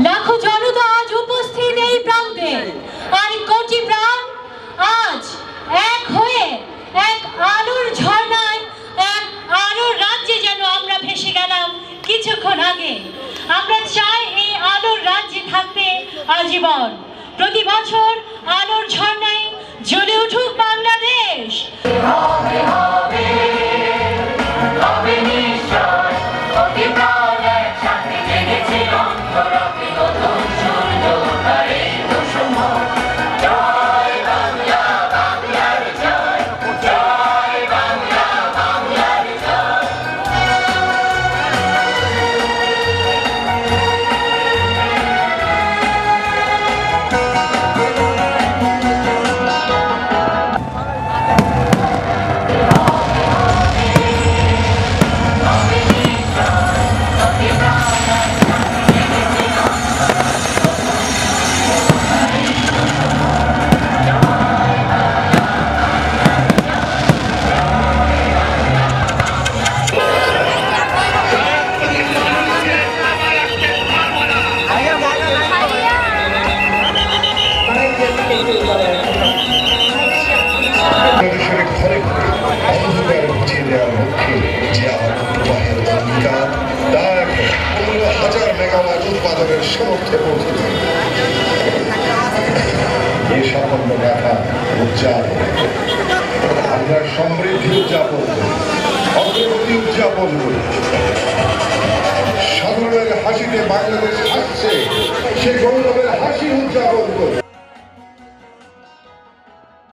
লাখো জনতা আজ উপস্থিত এই প্রান্তে, আর কোটি প্রাণ আজ এক হয়ে এক আলোর ঝর্ণায়, এক আলোর রাজ্যে যেন আমরা ভেসে গেলাম কিছুক্ষণ আগে। আমরা চাই এই আলোর রাজ্যে থাকতে আজীবন। প্রতি বছর আলোর ঝর্ণায় জ্বলে উঠুক বাংলাদেশ। উৎপাদনের সমর্থে পৌঁছেছে। এই সাফল্য দেখা উদযাপন, আমরা সমৃদ্ধি উদযাপন করি, অগ্রগতি উদযাপন করি। সাধারণের হাসিতে বাংলাদেশ হাসছে, সে গৌরবের হাসি উদযাপন করি।